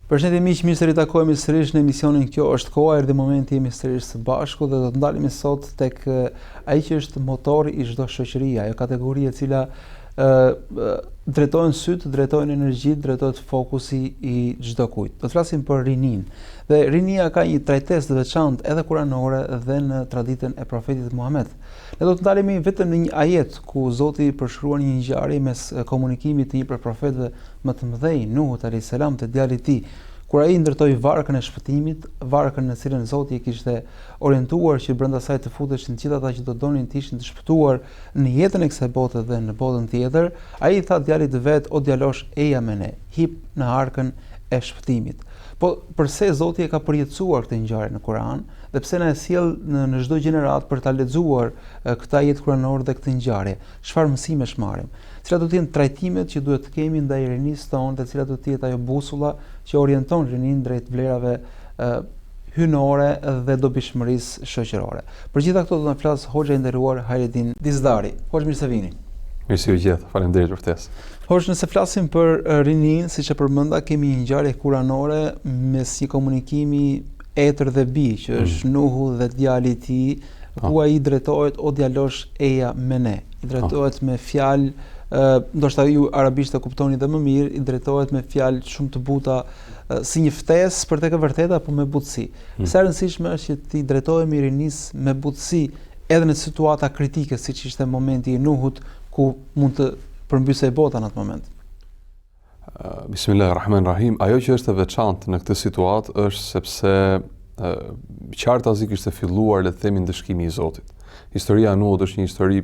Përshëndetje miq, mirë se ritakojmë sërish në emisionin Kjo është koha, erdhi momenti jemi sërish së bashku dhe do të ndalemi sot tek ai që është motori i çdo shoqërie, ajo kategori e cila drejtojnë syt, drejtojnë energji, drejtohet fokusi i çdo kujt. Do të flasim për rinin. Dhe rinia ka një trajtesë të veçantë edhe kuranore dhe në traditën e profetit Muhammed. Ne do të ndalemi vetëm në një ajet ku Zoti përshkruan një ngjarje mes komunikimit të një prej profetëve më të mëdhenj, Nuhut alayhis salam, te djali i tij, kur ai ndërtoi varkën e shpëtimit, varkën në cilën Zoti e kishte orientuar që brenda saj të futeshin gjithë ata që do donin të ishin të shpëtuar në jetën e kësaj bote dhe në botën tjetër, ai i tha djalit të vet, o djalosh, eja me ne, hip në arkën e shpëtimit. Po përse Zoti e ka përjetësuar këtë ngjarje në Kur'an dhe pse na e sjell në çdo gjenerat për ta lexuar këtë ajet kuranor dhe këtë ngjarje? Çfarë mësimesh marrim? Cilat do të jenë trajtimet që duhet të kemi ndaj rinisë tonë dhe cilat do të jetë ajo busulla që orienton rinin drejt vlerave hynore dhe dobishmërisë shoqërore. Për gjitha këto do të na flas hoxha i nderuar Hajredin Dizdari. Hoxh, mirë se vini. Mirë se u gjeta. Faleminderit për ftesën. Hoxh, nëse flasim për rinin, siç e përmenda, kemi një ngjarje kuranore mes një komunikimi etër dhe bi, që është Nuhu dhe djali i tij, ku ai drejtohet, o djalosh, eja me ne. I drejtohet me fjalë, ndoshta ju arabisht e kuptoni dhe më mirë, i drejtohet me fjalë shumë të buta, si një ftesë për tek e vërteta, po me butësi. Sa e rëndësishme është që ti drejtohemi rinis me butësi edhe në situata kritike, siç ishte momenti i Nuhut, ku mund të përmbysej bota në atë moment. Bismillahirrahmanirrahim. Ajo që është e veçantë në këtë situatë është sepse qartazik ishte filluar, le të themi, ndëshkimi i Zotit. Historia e Nuhut është një histori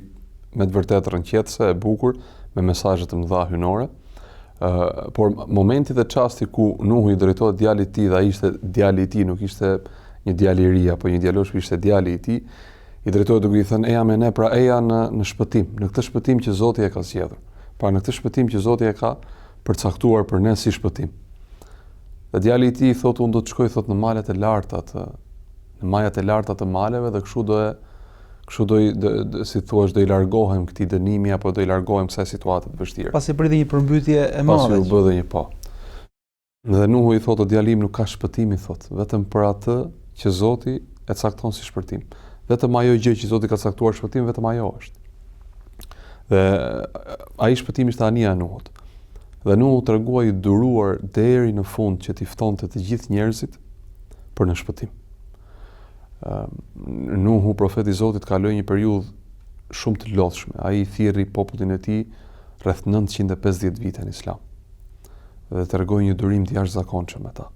me të vërtetë rënqetëse, e bukur, me mesazhe të mëdha hynore. Por momenti dhe çasti ku Nuhu i drejtohet djalit të tij dhe ai ishte djali i tij, nuk ishte një djalë i ri apo një djalosh, ishte djali i tij, i drejtohet duke i thënë eja me ne, pra eja në shpëtim, në këtë shpëtim që Zoti e ka zgjedhur. Pra në këtë shpëtim që Zoti e ka përcaktuar për ne si shpëtim. Dhe djali i tij thotë, unë do të shkoj, thotë, në malet e larta në majat e larta të maleve dhe kështu do si thua, do i largohem këtij dënimi apo do i largohem kësaj situate të vështirë. Pasi priti një përmbytje e madhe. Pasi u bë dhe një po. Dhe Nuhu i thotë, djalim, nuk ka shpëtim, i thotë, vetëm për atë që Zoti e cakton si shpëtim. Vetëm ajo gjë që Zoti ka caktuar shpëtim, vetëm ajo është. Dhe ai shpëtimi ishte anija e Nuhut. Dhe Nuhu tregua i duruar deri në fund që t'i ftonte të gjithë njerëzit për në shpëtim. Nuhu, profeti i Zotit, kaloi një periudhë shumë të lodhshme. Ai i thirrri popullin e tij rreth 950 vite në Islam. Dhe tregoi një durim të jashtëzakonshëm me ta.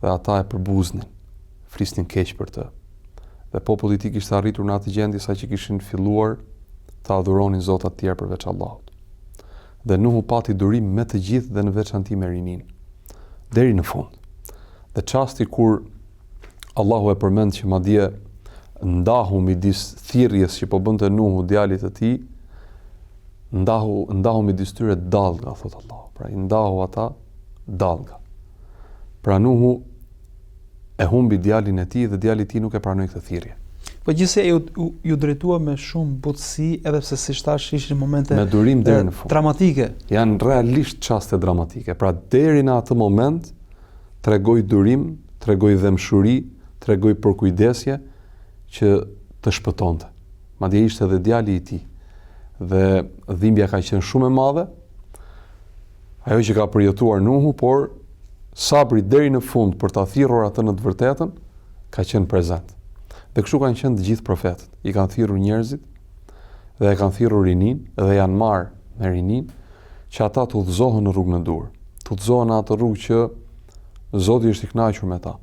Dhe ata e përbuznin, flisnin keq për të. Dhe populli i tij kishte arritur në atë gjendje sa që kishin filluar të adhuronin zota të tjerë përveç Allahut. Dhe Nuhu pati durim me të gjithë dhe në veçanti me rinin, deri në fund. Dhe çasti kur Allahu e përmend që madje ndahu midis thirrjes që po bënte Nuhu djalit të tij, ndahu midis tyre dallga, thot Allahu. Pra i ndahu ata dallga. Pra Nuhu e humbi djalin e tij dhe djali i tij nuk e pranoi këtë thirrje. Po gjithsej ju drejtua me shumë butësi, edhe pse si thash ishin momente me durim deri në fund. Dramatike. Janë realisht çaste dramatike. Pra deri në atë moment tregoi durim, tregoi dëmshuri, tregoi përkujdesje që të shpëtonte. Madje ishte edhe djali i tij. Dhe dhimbja ka qenë shumë e madhe. Ajo që ka përjetuar Nuhu, por sabri deri në fund për ta thirrur atë në të vërtetën ka qenë prezent. Dhe kështu kanë qenë të gjithë profetët. I kanë thirrur njerëzit dhe e kanë thirrur rinin dhe janë marrë me rinin që ata të udhëzohen në rrugën e dur. Të udhëzohen në atë rrugë që Zoti është i kënaqur me ta.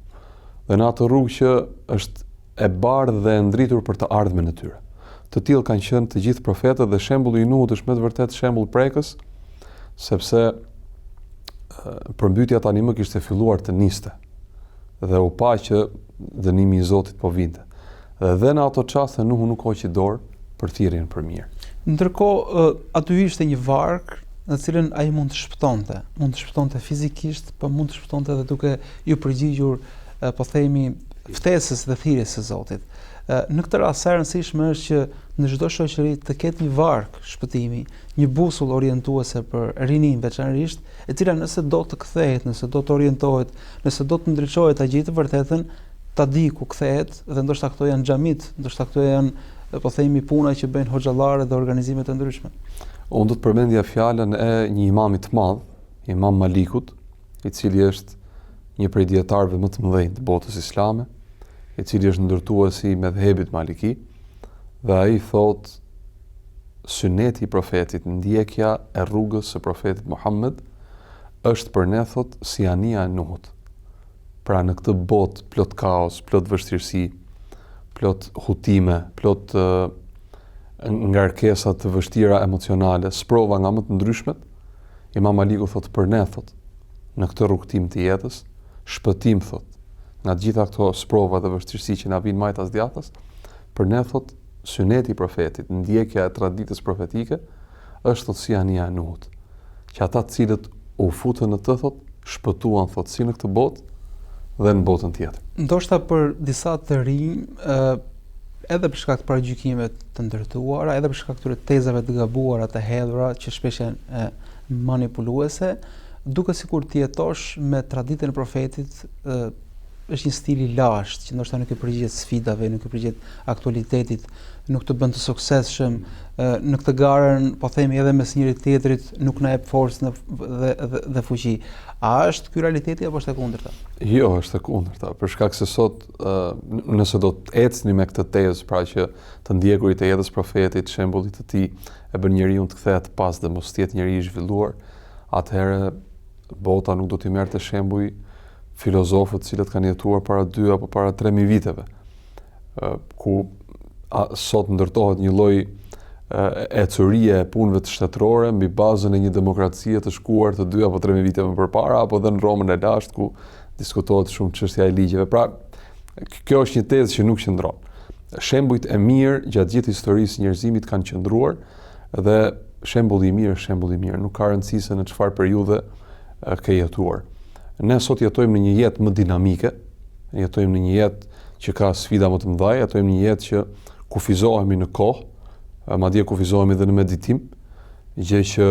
Dhe në atë rrugë që është e bardhë dhe e ndritur për të ardhmen e tyre. Të tillë kanë qenë të gjithë profetët dhe shembulli i Nuhut është me të vërtetë shembull prekës, sepse përmbytja tani më kishte filluar të niste dhe u pa që dënimi i Zotit po vinte. Dhe në ato çaste Nuhu nuk hoqi dorë për thirrjen për mirë. Ndërkohë aty ishte një varg në cilën ai mund të shpëtonte fizikisht, po mund të shpëtonte edhe duke ju përgjigjur, po themi, ftesës dhe thirrjes së Zotit. Në këtë rast e rëndësishme është që në çdo shoqëri të ketë një varg shpëtimi, një busull orientuese për rinin veçanërisht, e cila nëse do të kthehet, nëse do të orientohet, nëse do të ndriçohet ta gjejë të vërtetën, ta di ku kthehet, dhe ndoshta këto janë xhamit, ndoshta këto janë po themi puna që bëjnë hoxhallarët dhe organizimet e ndryshme. Unë do të përmendja fjalën e një imamit të madh, Imam Malikut, i cili është një prej dietarëve më të mëdhenj të botës islame, i cili është ndërtuesi i medhhebit Maliki, dhe ai thotë syneti i profetit, ndjekja e rrugës së profetit Muhammed është për ne, thot, si ania e Nuhut. Pra në këtë botë plot kaos, plot vështirësi, plot hutime, plot ngarkesa të vështira emocionale, sprova nga më të ndryshmet, Imam Maliku thot për ne, thot, në këtë rrugtim të jetës, shpëtim, thot, nga gjitha këto sprova dhe vështirësi që na vinë majtas djathtas, për ne, thot, syneti i profetit, ndjekja e traditës profetike, është, thot, si ania e Nuhut, që ata të cilët u futën në të, thot, shpëtuan, thot, si në këtë botë dhe në botën tjetër. Ndoshta për disa të rinj, edhe për shkak të parajgjykimeve të ndërtuara, edhe për shkak të tezave të gabuara, të hedhura, që shpesh janë manipuluese, duke sikur të jetosh me traditën e profetit, është një stil i lashtë, që ndoshta nuk i përgjigjet sfidave, nuk i përgjigjet aktualitetit, nuk të bën të suksesshëm, në këtë garën, po themi edhe mes njëri tjetrit, nuk na jep forcë dhe fuqi. A është ky realiteti apo është e kundërta? Jo, është e kundërta, për shkak se sot, nëse do të ecni me këtë tezë, pra që të ndjekurit e jetës profetit, shembullit të tij e bën njeriu të kthehet pas dhe mos të jetë njeri i zhvilluar, atëherë bota nuk do t'i merrte shembuj filozofët cilët kanë jetuar para 2 apo para 3000 viteve, ku sot ndërtohet një lloj ecurie e punëve të shtetërore mbi bazën e një demokracie të shkuar të 2 apo 3 vite më përpara, apo dhe në Romën e lashtë ku diskutohet shumë çështja e ligjeve. Pra, kjo është një tezë që nuk qëndron. Shembujt e mirë gjatë gjithë historisë së njerëzimit kanë qëndruar, dhe shembulli i mirë është shembulli i mirë, nuk ka rëndësi se në çfarë periudhe ke jetuar. Ne sot jetojmë në një jetë më dinamike, jetojmë në një jetë që ka sfida më të mëdha, jetojmë në një jetë që kufizohemi në kohë, madje kufizohemi edhe në meditim, gjë që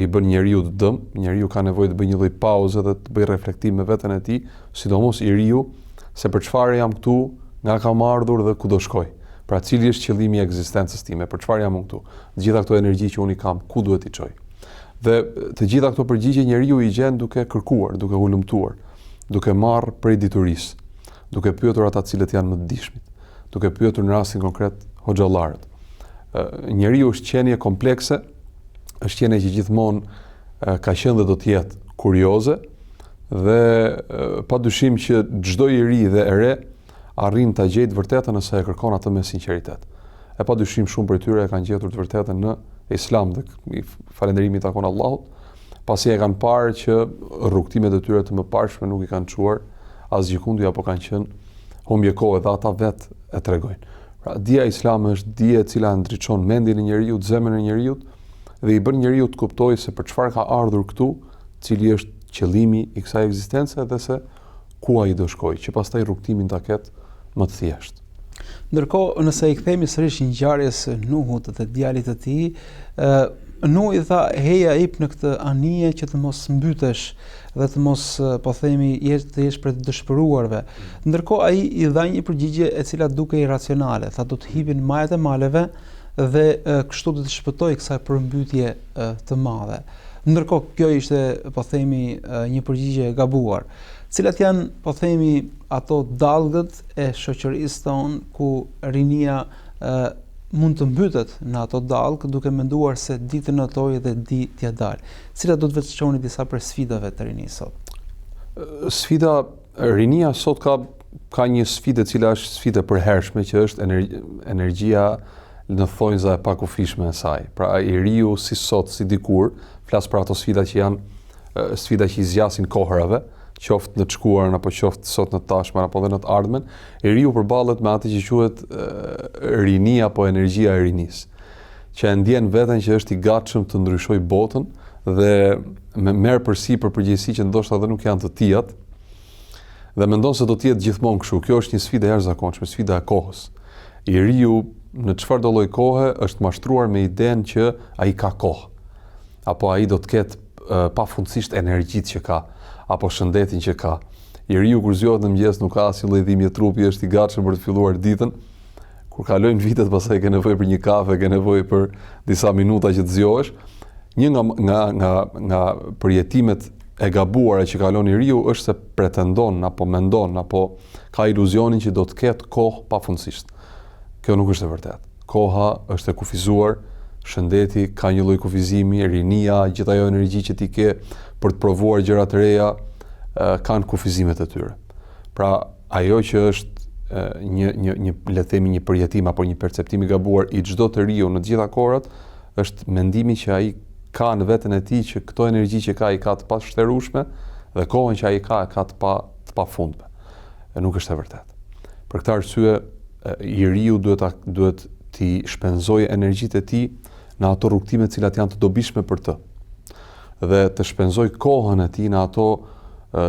i bën njeriu të dëm. Njeriu ka nevojë të bëjë një lloj pauze dhe të bëjë reflektim me veten e tij, sidomos i riu, se për çfarë jam këtu, nga kam ardhur dhe ku do shkoj. Pra, cili është qëllimi i ekzistencës time, për çfarë jam këtu? Të gjitha këto energji që unë i kam, ku duhet i çoj? Dhe të gjitha këto përgjigje njeriu i gjen duke kërkuar, duke ulëmtuar, duke marrë prej diturisë, duke pyetur ata cilët janë më të dijshmit, duke pyetur në rastin konkret hoxhallarët. Njeriu është qenie komplekse, është qenie që gjithmonë ka qenë dhe do të jetë kurioze, dhe padyshim që çdo i ri dhe e re arrin ta gjejë të vërtetën nëse e kërkon atë me sinqeritet. E padyshim shumë prej tyre e kanë gjetur të vërtetën në Islam, dhe falënderimi i takon Allahut, pasi e kanë parë që rrugtimet e tyre të mëparshme nuk i kanë çuar as gjikundi, apo kanë qenë humbje kohe, dhe ata vetë e tregojnë. Pra, dija islame është dije e cila ndriçon mendjen e njeriu, zemrën e njeriu, dhe i bën njeriu të kuptojë se për çfarë ka ardhur këtu, cili është qëllimi i kësaj ekzistence, dhe se ku ai do shkojë, që pastaj rrugtimin ta ketë më të thjeshtë. Ndërkohë, nëse i kthehemi sërish ngjarjes së Nuhut dhe djalit të tij, Nuhi tha, heja ip në këtë anije që të mos mbytesh dhe të mos, po themi, të jesh për të dëshpëruarve. Ndërkohë ai i dha një përgjigje e cila duke iracionale, tha do të hipin majat e maleve dhe kështu do të shpëtoj kësaj përmbytje të madhe. Ndërkohë kjo ishte, po themi, një përgjigje e gabuar. Cilat janë, po themi, ato dallgët e shoqërisë tonë ku rinia mund të mbytet në ato dallgë duke menduar se di të notoj dhe di t'ia dal. Cilat do të veçoni disa për sfidave të rinisë sot? Sfida, rinia sot ka një sfidë e cila është sfidë e përhershme, që është energjia në thonjza e pakufishme e saj. Pra, i riu si sot, si dikur, flas për ato sfida që janë sfida që i zgjasin kohërave, qoftë në të shkuarën apo qoftë sot në të tashmen apo dhe në të ardhmen, i riu përballet me atë që quhet rinia apo energjia e rinisë, që e ndjen veten që është i gatshëm të ndryshojë botën dhe merr përsipër përgjegjësi që ndoshta edhe nuk janë të tijat, dhe mendon se do të jetë gjithmonë kështu. Kjo është një sfidë e jashtëzakonshme, sfida e kohës. Njeriu në çfarëdo lloj kohe është mashtruar me idenë që ai ka kohë, apo ai do të ketë pafundësisht energjitë që ka, apo shëndetin që ka. Njeriu kur zgjohet në mëngjes nuk ka asnjë lloj dhimbje trupi, është i gatshëm për të filluar ditën. Kur kalojnë vitet, pastaj ke nevojë për një kafe, ke nevojë për disa minuta që të zgjohesh. Një nga përjetimet e gabuara që kalon njeriu është se pretendon apo mendon apo ka iluzionin që do të ketë kohë pafundësisht. Kjo nuk është e vërtetë. Koha është e kufizuar, shëndeti ka një lloj kufizimi, rinia, gjithë ajo energji që ti ke për të provuar gjëra të reja kanë kufizimet e tyre. Pra ajo që është një le të themi një përjetim apo një perceptim i gabuar i çdo të riu në të gjitha kohrat është mendimi që ai ka në veten e tij që këto energji që ka i ka të pashtërueshme dhe kohën që ai ka të pafundme. Nuk është e vërtetë. Për këtë arsye njeriu duhet të shpenzojë energjitë e tij në ato rrugtime të cilat janë të dobishme për të. Dhe të shpenzojë kohën e tij në ato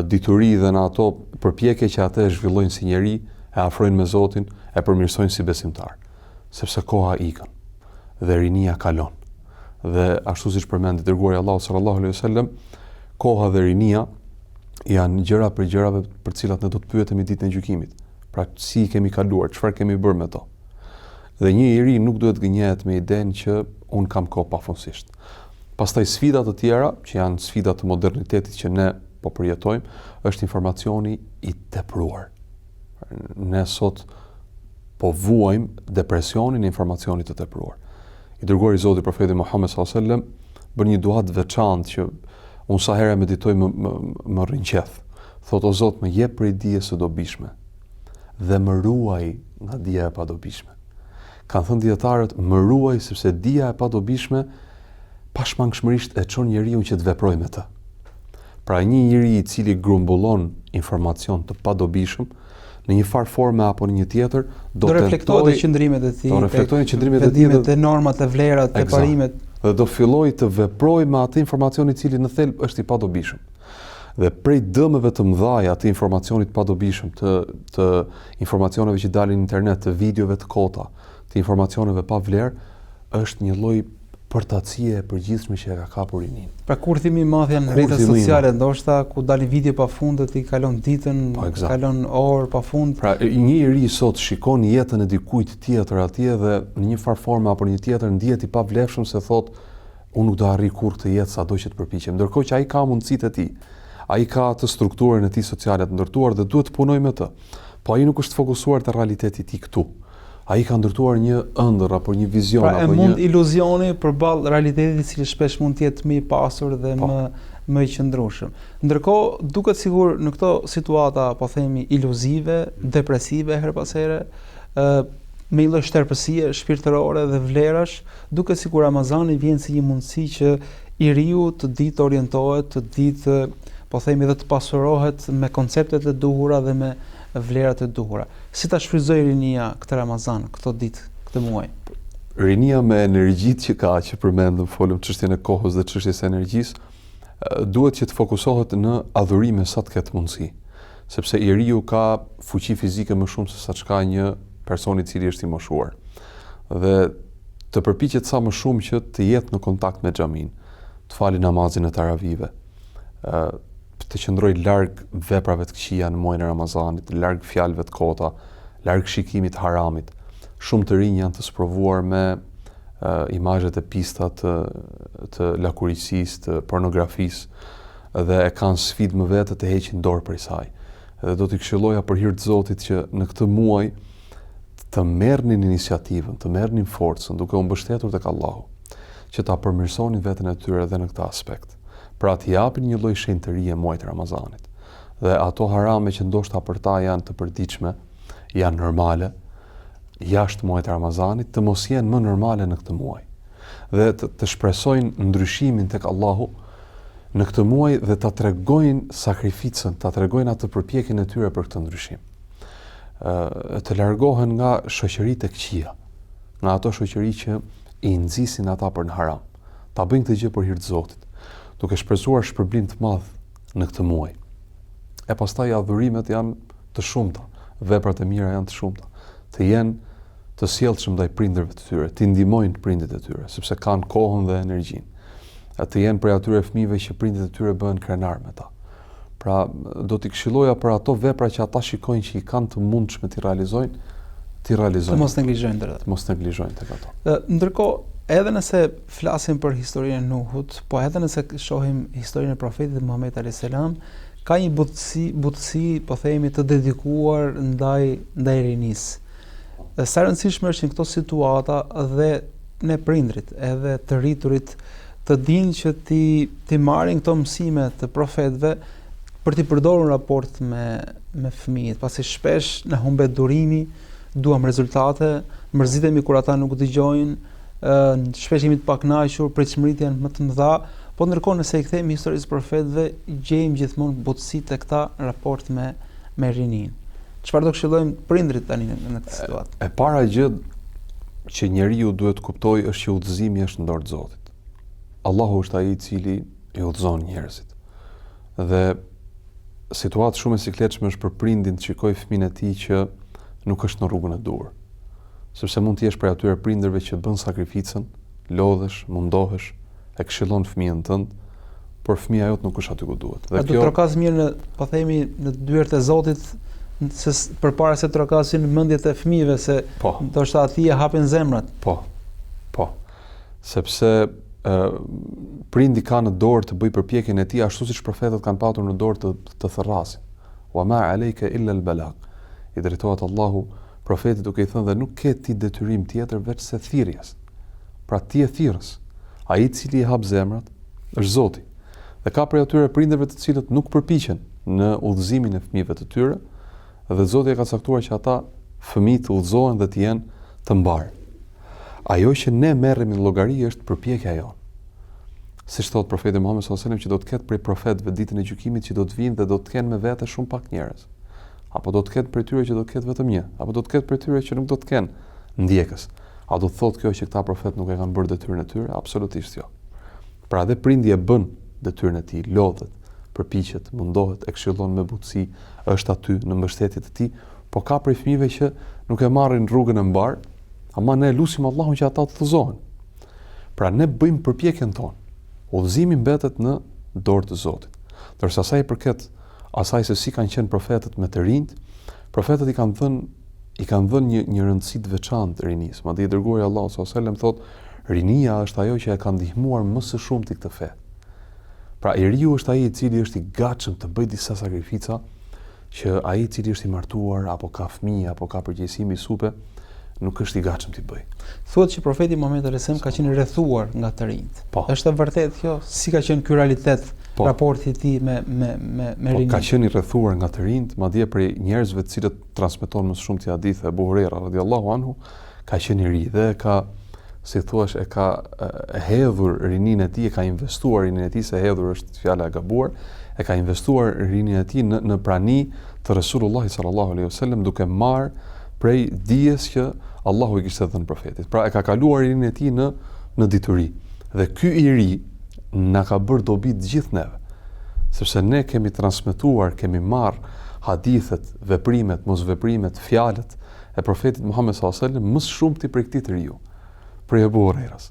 dituri dhe në ato përpjekje që atë e zhvillojnë si njeri, e afrojnë me Zotin, e përmirësojnë si besimtar. Sepse koha ikën dhe rinia kalon. Dhe ashtu siç përmendi dërguari Allahu sallallahu alaihi wasallam, koha dhe rinia janë gjëra për gjërave për cilat ne do të pyetemi ditën e gjykimit. Pra si kemi kaluar, çfarë kemi bërë me to. Dhe një njeri nuk duhet gënjehet me idenë që un kam kohë pafundësisht. Pastaj sfida të tjera, që janë sfida të modernitetit që ne po përjetojmë, është informacioni i tepruar. Ne sot po vuajmë depresionin e informacionit të tepruar. I dërguari i Zotit profeti Muhammed sallallahu alaihi wasallam bën një dua të veçantë që unë sa herë meditoj më rrinqeth. Thotë o Zot, më jep prej dijes së dobishme dhe më ruaj nga dija e padobishme. Kanë thënë dietarët, më ruaj sepse dija e padobishme pashmangshmërisht e çon njeriu që të veprojë me të. Pra një njeri i cili grumbullon informacion të padobishëm në një farë forme apo në një tjetër do reflektohet qëndrimet e tij, do reflektojnë qëndrimet e tij dhe normat e vlerat, e parimet, dhe do fillojë të veprojë me atë informacion i cili në thelb është i padobishëm. Dhe prej dëmeve të mëdha të informacionit padobishëm, të informacioneve që dalin në internet, të videove të kota, të informacioneve pa vlerë, është një lloj përtacie e përgjithshme që e ka kapur rinin. Pra kurthimi i madh janë rrjetet sociale, ndoshta ku dalin video pafund i kalon ditën, kalon orë pafund. Pra një njeri sot shikon jetën e dikujt tjetër atje dhe në një farë forme apo në një tjetër ndihet i pavlefshëm se thotë unë nuk do arrij kurrë këtë jetë sado që të përpiqem. Ndërkohë që ai ka mundësitë e tij, ai ka të strukturën e tij sociale të ndërtuar dhe duhet të punojë me të. Po ai nuk është fokusuar te realiteti i tij këtu. Ai ka ndërtuar një ëndër apo një vizion apo një. Pra mund iluzioni përballë realitetit i cili shpesh mund të jetë më i pasur dhe më i qëndrueshëm. Ndërkohë duket sigur në këto situata po themi iluzive, depresive her pas here, me një lloj shterpësie shpirtërore dhe vlerash, duket sikur Ramazani vjen si një mundësi që i riu të ditë të orientohet, të ditë po themi dhe të pasurohet me konceptet e duhura dhe me vlerat e duhura. Si ta shfrytëzoj rinia këtë Ramazan, këtë ditë, këtë muaj? Rinia me energjitë që ka, që përmendëm, folëm çështjen e kohës dhe çështjes së energjisë, duhet që të fokusohet në adhurime sa të ketë mundësi, sepse njeriu ka fuqi fizike më shumë se sa çka një person i cili është i moshuar. Dhe të përpiqet sa më shumë që të jetë në kontakt me xhamin, të falë namazin e taravive, të qëndroj larg veprave të këqija në muajin e Ramazanit, larg fjalëve të kota, larg shikimit haramit. Shumë të rinj janë të sprovuar me imazhet e pista të lakurisisë, të pornografisë dhe e kanë sfidë më vete të heqin dorë prej saj. Dhe do t'i këshilloja për hir të Zotit që në këtë muaj të merrnin iniciativën, të merrnin forcën duke u mbështetur tek Allahu, që ta përmirësonin veten e tyre edhe në këtë aspekt. Pra t'i japin një lloj shenjtërie muajit të Ramazanit. Dhe ato harame që ndoshta për ta janë të përditshme, janë normale, jashtë muajit të Ramazanit, të mos jenë më normale në këtë muaj. Dhe të shpresojnë ndryshimin tek Allahu në këtë muaj dhe ta tregojnë sakrificën, ta tregojnë atë përpjekjen e tyre për këtë ndryshim. Të largohen nga shoqëritë e këqija, nga ato shoqëri që i nxisin ata për në haram. Ta bëjnë këtë gjë për hir të Zotit, duke shpresuar shpërblim të madh në këtë muaj. E pastaj adhurimet janë të shumta, veprat e mira janë të shumta. Të jenë të sjellshëm ndaj prindërve të tyre, të ndihmojnë prindit e tyre, sepse kanë kohën dhe energjinë. Të jenë prej atyre fëmijëve që prindit e tyre bëhen krenar me ta. Pra, do t'i këshilloja për ato vepra që ata shikojnë që i kanë të mundshme t'i realizojnë. Të mos neglizhojnë të Të mos neglizhojnë tek ato. Ndërkohë, edhe nëse flasim për historinë e Nuhut, po edhe nëse shohim historinë e profetit Muhammed alayhis salam, ka një butësi, po themi, të dedikuar ndaj rinisë. Sa rëndësishme është në këto situata dhe ne prindrit, edhe të rriturit, të dinë që ti marrin këto mësime të profetëve për t'i përdorur në raport me fëmijët, pasi shpesh në humbet durimi, duam rezultate, mërzitemi kur ata nuk dëgjojnë, shpesh jemi të pakënaqur, pritshmëritë janë më të mëdha, po ndërkohë nëse i kthejmë historisë profetëve, gjejmë gjithmonë butësi të këta raport me rinin. Çfarë do këshillojmë prindrit tani në këtë situatë? E para gjë që njeriu duhet të kuptojë është që udhëzimi është në dorë të Zotit. Allahu është ai i cili i udhëzon njerëzit. Dhe situatë shumë e sikletshme është për prindin të shikojë fëmin e tij që nuk është në rrugën e dur. Sepse mund të jesh prej atyre prindërve që bën sakrificën, lodhesh, mundohesh, e këshillon fëmijën tënd, por fëmia jote nuk është aty ku duhet. Dhe kjo do të trokas mirë në, po themi, në dyert e Zotit, se përpara se të trokasin në mendjet e fëmijëve, se ndoshta ati e hapin zemrat. Po. Sepse prindi ka në dorë të bëj përpjekjen e tij ashtu siç profetët kanë patur në dorë të thërrasin. Wa ma alayka illa al-balag. I drejtohet Allahu profetit duke i thënë dhe nuk ke ti detyrim tjetër veç se thirrjes. Pra ti e thirrës. Ai i cili i hap zemrat është Zoti. Dhe ka prej atyre prindërve të cilët nuk përpiqen në udhëzimin e fëmijëve të tyre, dhe Zoti e ka caktuar që ata fëmijë të udhëzohen dhe të jenë të mbarë. Ajo që ne merremi në llogari është përpjekja jonë. Siç thot profeti Muhammed sallallahu alaihi wasallam që do të ketë prej profetëve ditën e gjykimit që do të vinë dhe do të kenë me vete shumë pak njerëz. Apo do të ketë prej tyre që do të ketë vetëm një, apo do të ketë prej tyre që nuk do të kenë ndjekës. A do të thotë kjo që këta profet nuk e kanë bërë detyrën e tyre? Absolutisht jo. Pra dhe prindi e bën detyrën e tij, lodhet, përpiqet, mundohet, e këshillon me butësi, është aty në mbështetje të tij, po ka prej fëmijëve që nuk e marrin rrugën e mbar, ama ne lutim Allahun që ata të udhëzohen. Pra ne bëjmë përpjekjen tonë. Udhëzimi mbetet në dorë të Zotit. Ndërsa sa i përket asaj se si kanë qenë profetët me të rinjt, profetët i kanë dhënë një rëndësi të veçantë rinisë. Madje dërguari Allahu sallallahu alaihi wasallam thotë, rinia është ajo që e ka ndihmuar më së shumti këtë fe. Pra i riu është ai i cili është i gatshëm të bëjë disa sakrifica që ai i cili është i martuar apo ka fëmijë apo ka përgjegjësi mbi supe nuk është i gatshëm t'i bëj. Thuhet që profeti Muhammed alayhis salam ka qenë rrethuar nga të rinjt. Është e vërtetë kjo? Si ka qenë ky realitet raporti i tij me rinjt? Ka qenë i rrethuar nga të rinjt, madje prej njerëzve të cilët transmeton më shumë ti hadithe Abu Huraira radhiyallahu anhu, ka qenë i ri dhe ka, si thuash, e ka hedhur rinin e tij, e ka investuar rinin e tij, se hedhur është fjala e gabuar, e ka investuar rinin e tij në prani të Resulullah sallallahu alaihi wasallam duke marr prej dijes që Allahu i kishte dhënë profetit. Pra e ka kaluar rinin e tij në dituri. Dhe ky i ri na ka bërë dobi të gjithë neve. Sepse ne kemi transmetuar, kemi marr hadithet, veprimet, mosveprimet, fjalët e profetit Muhammed sallallahu alaihi wasallam më shumë ti prej këtij të riu, prej Abu Hurairas,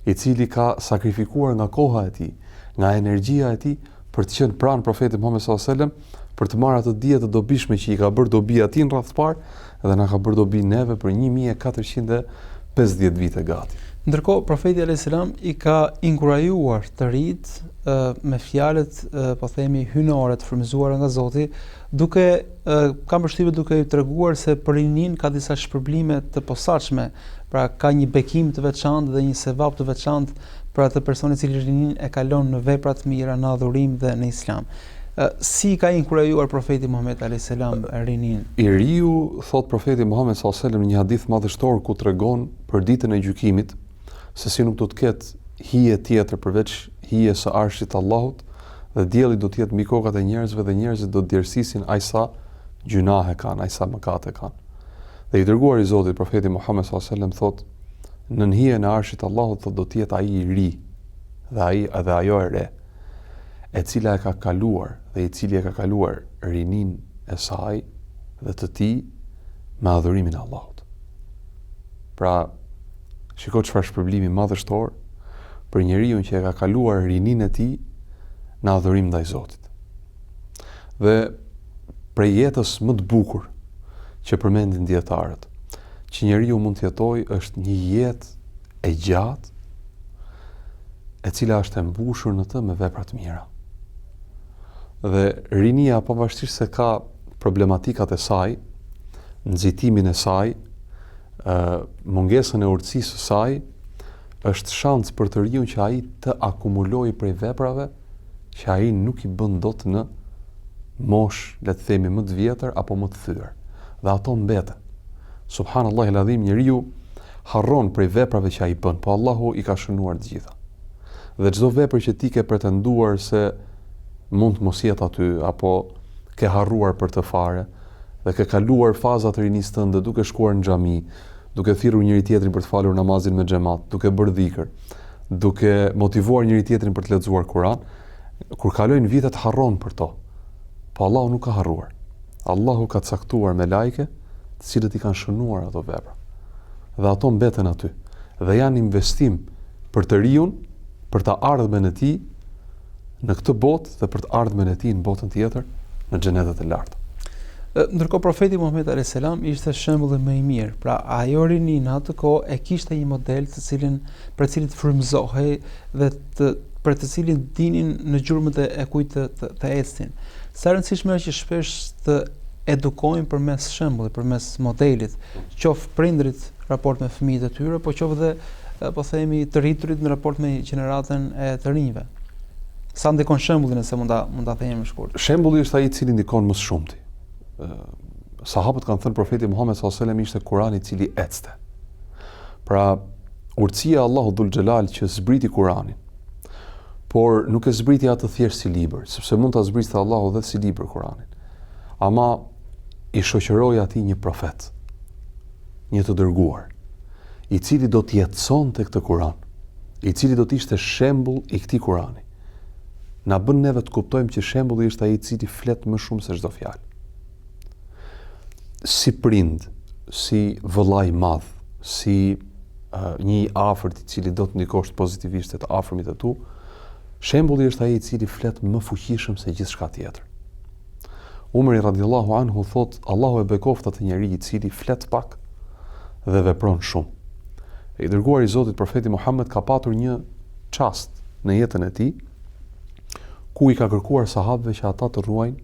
i cili ka sakrifikuar nga koha e tij, nga energjia e tij për të qenë pranë profetit Muhammed sallallahu alaihi wasallam, për të marrë ato dije të dobishme që i ka bërë dobi atij në radhë të parë, dhe na ka bërë dobi neve për 1450 vite gati. Ndërkohë profeti alayhis salam i ka inkurajuar të rinjt me fjalët, po themi, hynore të frymëzuara nga Zoti, duke kam përshtypjen duke i treguar se për rinin ka disa shpërblime të posaçme, pra ka një bekim të veçantë dhe një sevap të veçantë për atë person i cili rinin e kalon në vepra të mira, në adhurim dhe në Islam. Si ka inkurajuar profeti Muhammed alayhis salam rinin? I riu, thot profeti Muhammed sallallahu alaihi wasallam në një hadith madhështor ku tregon për ditën e gjykimit se si nuk do të ketë hije tjetër përveç hijes së arshit të Allahut, dhe dielli do të jetë mbi kokat e njerëzve dhe njerëzit do të djersisin aq sa gjunahe kanë, aq sa mëkate kanë. Dhe i dërguari i Zotit profeti Muhammed sallallahu alaihi wasallam thot, në hijen e arshit të Allahut thot do të jetë ai i ri dhe ajo e re, e cila e ka kaluar dhe i cili e ka kaluar rinin e saj dhe të tij me adhurimin e Allahut. Pra, shiko çfarë shpërblimi madhështor për njeriu që e ka kaluar rininë e tij në adhurim ndaj Zotit. Dhe prej jetës më të bukur që përmendin dietarët, që njeriu mund të jetojë është një jetë e gjatë, e cila është e mbushur në të me vepra të mira. Dhe rinia, pavarësisht se ka problematikat e saj, nxitimin e saj, mungesën e urtësisë së saj, është shans për të riun që ai të akumulojë prej veprave që ai nuk i bën dot në mosh, le të themi, më të vjetër apo më të thyer. Dhe ato mbeten. Subhanallahu el-Azim, njeriu harron prej veprave që ai bën, po Allahu i ka shënuar të gjitha. Dhe çdo vepër që ti ke pretenduar se mund të mos jetë aty, apo ke harruar për të fare, dhe ke kaluar fazat e rinisë tënde duke shkuar në xhami, duke thirrur njëri tjetrin për të falur namazin me xhamat, duke bërë dhikr, duke motivuar njëri tjetrin për të lexuar Kur'an, kur kalojnë vitet harron për to. Po Allahu nuk ka harruar. Allahu ka caktuar me lajke, të cilët i kanë shënuar ato vepra. Dhe ato mbeten aty. Dhe janë investim për të riun, për të ardhmen e tij në këtë botë dhe për të ardhmen e tij në botën tjetër, në xhenetet e larta. Ndërkohë profeti Muhammed alayhis salam ishte shembulli më i mirë. Pra ajo rini në atë kohë e kishte një model për të cilin frymëzohej dhe për të cilin dinin në gjurmët e kujt të ecnin. Sa rëndësishme është që shpesh të edukojmë përmes shembullit, përmes modelit, qoftë prindrit raport me fëmijët e tyre, po qoftë dhe po themi të rriturit në raport me gjeneratën e të rinjve. Sa ndikon shembulli, nëse mund ta themi më shkurt. Shembulli është ai i cili ndikon më shumti. Sahabët kanë thënë profeti Muhammed sallallahu alajhi wasallam ishte Kurani i cili ecte. Pra, urtësia e Allahut dhul xhelal që zbriti Kuranin, por nuk e zbriti atë thjesht si libër, sepse mund ta zbritte Allahu dhe si libër Kuranin. Ama i shoqëroi atij një profet, një të dërguar, i cili do të jetësonte këtë Kuran, i cili do të ishte shembull i këtij Kurani. Na bën neve të kuptojmë që shembulli është ai i cili flet më shumë se çdo fjalë. Si prind, si vëllai i madh, si një i afërt i cili do të ndikosh pozitivisht të afërmit e tu, shembulli është ai i cili flet më fuqishëm se gjithçka tjetër. Umeri radhiyallahu anhu thot, Allahu e bekoft atë njeri i cili flet pak dhe vepron shumë. I dërguar i Zotit profeti Muhammed ka patur një çast në jetën e tij ku i ka kërkuar sahabëve që ata të ruajnë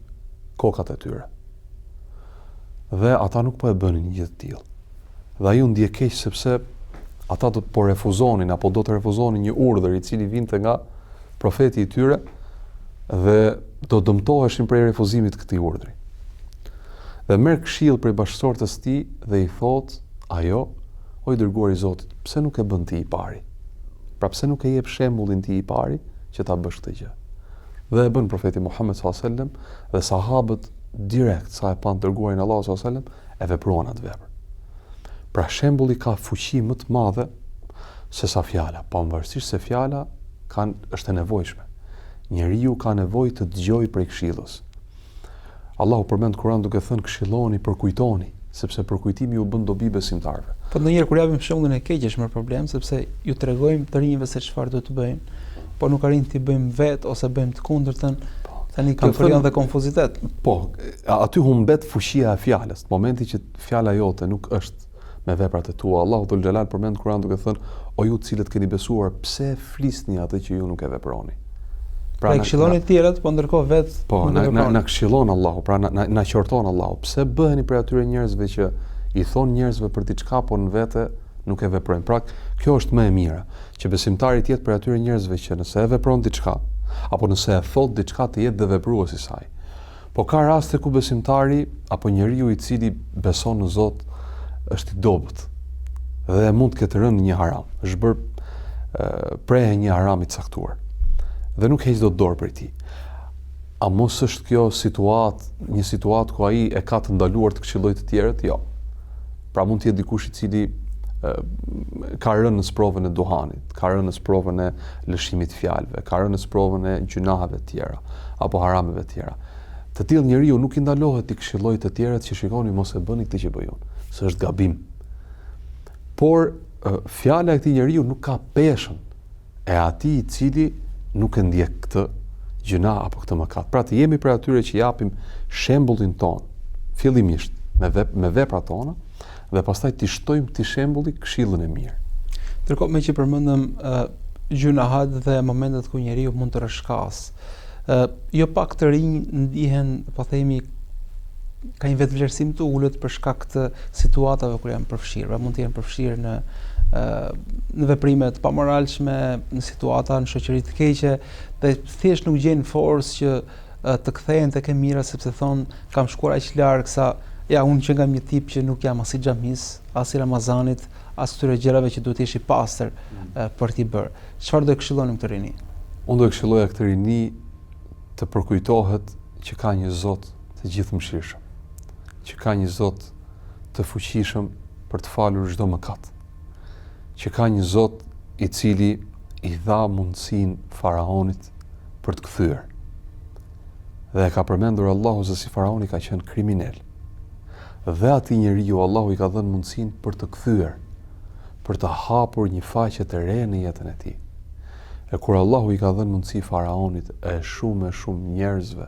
kokat e tyre. Dhe ata nuk po e bënin një gjë të tillë. Dhe ai u ndje keq sepse ata do të po refuzonin apo do të refuzonin një urdhër i cili vinte nga profeti i tyre dhe do dëmtoheshin prej refuzimit të këtij urdhri. Dhe merr këshill prej bashkësortës së tij dhe i thot, ajo, o i dërguar i Zotit, pse nuk e bën ti i pari? Pra pse nuk e jep shembullin ti i pari që ta bësh këtë gjë? Dhe e bën profeti Muhammed sallallahu alajhi wasallam dhe sahabët direkt sa e pan dërguarin Allahu sallallahu alajhi wasallam e vepruan atë vepër. Pra shembulli ka fuqi më të madhe se sa fjala, pavarësisht se fjala është e nevojshme. Njeriu ka nevojë të dëgjojë prej këshillës. Allahu përmend Kur'an duke thënë këshilloni, përkujtoni, sepse përkujtimi ju bën dobi besimtarëve. Po ndonjëherë kur japim shembullin e keq është më problem, sepse ju tregojmë të rinjve se çfarë do të bëjnë, po nuk arrin t'i bëjmë vetë ose bëjmë të kundërtën. Tani kjo krijon dhe konfuzitet. Po, aty humbet fuqia e fjalës. Në momentin që fjala jote nuk është me veprat e tua, Allahu dhul xhelal përmend Kur'an duke thënë, o ju të cilët keni besuar, pse flisni atë që ju nuk e veproni? Pra këshilloni të tjerët, po ndërkohë vetë po na këshillon Allahu, pra na qorton Allahu. Pse bëheni për atyre njerëzve që i thon njerëzve për diçka, po në vete nuk e veprojnë? Pra kjo është më e mira, që besimtari të jetë për atyre njerëzve që nëse e vepron diçka, apo nëse e thot diçka të jetë dhe vepruesi i saj. Po ka raste ku besimtari apo njeriu i cili beson në Zot është i dobët dhe mund të ketë rënë një haram, është bërë prehë një haram i caktuar dhe nuk heq dot dorë prej tij. A mos është kjo një situatë ku ai e ka të ndaluar të këshillojë të tjerët? Jo. Pra mund të jetë dikush i cili ka rënë në sprovën e duhanit, ka rënë në sprovën e lëshimit të fjalëve, ka rënë në sprovën e gjunaheve të tjera apo harameve të tjera. Të tillë njeriu nuk i ndalohet të këshillojë të tjerët që shikoni mos e bëni këtë që bëj unë, se është gabim. Por fjala e këtij njeriu nuk ka peshën e atij i cili nuk e ndjek këtë gjëna apo këtë mëkat. Pra të jemi për atyre që japim shembullin ton, fillimisht me veprat tona dhe pastaj t'i shtojmë ti shembulli këshillën e mirë. Ndërkohë me që përmendëm gjunahat dhe momentet ku njeriu mund të rreshkas, jo pak të rinj ndihen, po themi, ka një vetvlerësim të ulët për shkak të situatave kur janë përfshirë, mund të jenë përfshirë në veprime të pamoralshme, në situata në shoqëri të keqe, dhe thjesht nuk gjejnë forcë që të kthehen tek e mira, sepse thon kam shkuar aq larg sa ja unë që nga një tip që nuk jam as i xhamis, as i Ramazanit, as këtyre gjërave që duhet të jesh i pastër për t'i bërë. Çfarë do të këshillonim këtë rini? Unë do të këshilloja këtë rini të përkujtohet që ka një Zot të gjithëmshirshëm, që ka një Zot të fuqishëm për të falur çdo mëkat, që ka një Zot i cili i dha mundësinë faraonit për të kthyer. Dhe e ka përmendur Allahu se si faraoni ka qenë kriminal. Dhe atij njeriu Allahu i ka dhënë mundësinë për të kthyer, për të hapur një faqe të re në jetën e tij. E kur Allahu i ka dhënë mundësi faraonit e shumë njerëzve,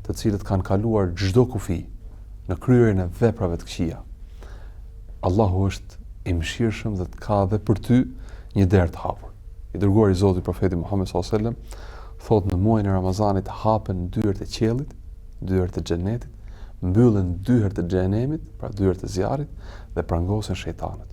të cilët kanë kaluar çdo kufi në kryerjen e veprave të këqija, Allahu është i mëshirshëm dhe të ka dhe për ty një derë të hapur. I dërguari i Zotit profeti Muhammed sallallahu alaihi wasallam thotë në muajin e Ramazanit hapen dyert e qiellit, dyert e xhenetit, mbyllen dyert e xhenemit, pra dyert e zjarrit dhe prangosen shejtanët.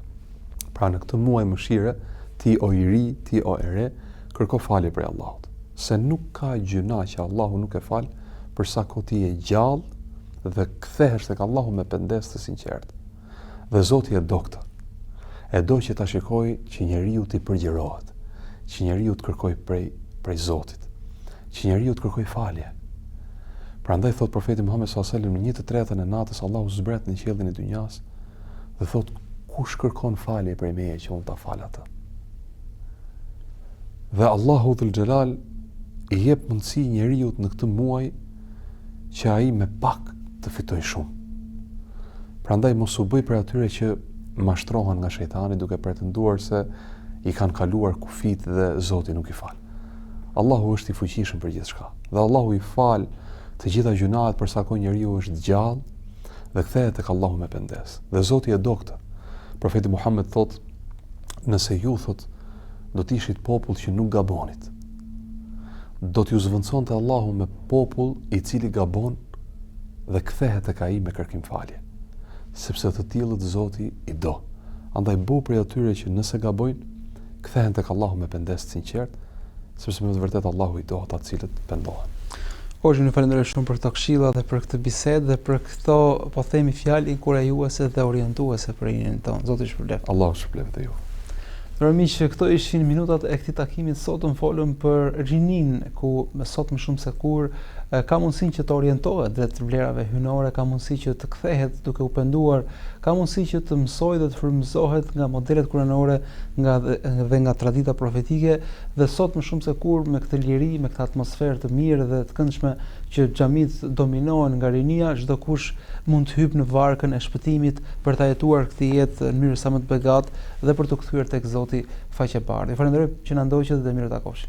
Pra në këtë muaj mëshire, ti o i ri, ti o e re, kërko falje prej Allahut. Se nuk ka gjëna që Allahu nuk e fal, përsa ko ti e gjallë dhe kthehesh tek Allahu me pendes të sinqertë. Dhe Zoti e do këtë. E do që ta shikoj që njeriu t'i përgjirohet, që njeriu të kërkoj prej Zotit, që njeriu të kërkoj falje. Prandaj thot profeti Muhammed sallallahu alaihi wasallam në 1/3 e natës Allahu zbret në qiellin e dynjas dhe thot kush kërkon falje prej meje që unë ta fal atë. Dhe Allahu dhul xhelal i jep mundësi njeriu në këtë muaj që ai me pak të fitoj shumë. Prandaj mos u bëj për atyre që mashtrohen nga shejtani duke pretenduar se i kanë kaluar kufit dhe Zoti nuk i fal. Allahu është i fuqishëm për gjithçka. Dhe Allahu i fal të gjitha gjunat përsa ko njeriu është gjallë dhe kthehet tek Allahu me pendes. Dhe Zoti e do këtë. Profeti Muhammed thot, nëse ju thot, do t'ishit popull që nuk gabonit. Do t'ju zvendësonte Allahu me popull i cili gabon dhe kthehet tek ai me kërkim falje. Sepse të tillët Zoti i do. Andaj bu prej atyre që nëse gabojnë, kthehen tek Allahu me pendes të sinqert, sepse me të vërtet Allahu i do ata të cilët pendohen. Ju falenderoj shumë për këto këshilla dhe për këtë bisedë dhe për këto, po themi, fjalë inkurajuese dhe orientuese për rinin tonë. Zoti ju shpëlbeft. Allahu shpëlbeft dhe ju. Ndërsa miq, këto ishin minutat e këtij takimit. Sot folëm për rinin, ku sot më shumë se kur ka mundësinë që të orientohet drejt vlerave hyjnore, ka mundësi që të kthehet duke u penduar, ka mundësi që të mësojë dhe të frymëzohet nga modelet kuranore, dhe nga tradita profetike, dhe sot më shumë se kur me këtë liri, me këtë atmosferë të mirë dhe të këndshme që xhamit dominohen nga rinia, çdo kush mund të hyjë në varkën e shpëtimit për ta jetuar këtë jetë në mënyrë sa më të begatë dhe për të kthyer tek Zoti faqe bardhë. Ju falenderoj që na ndoqët dhe mirë takofshim.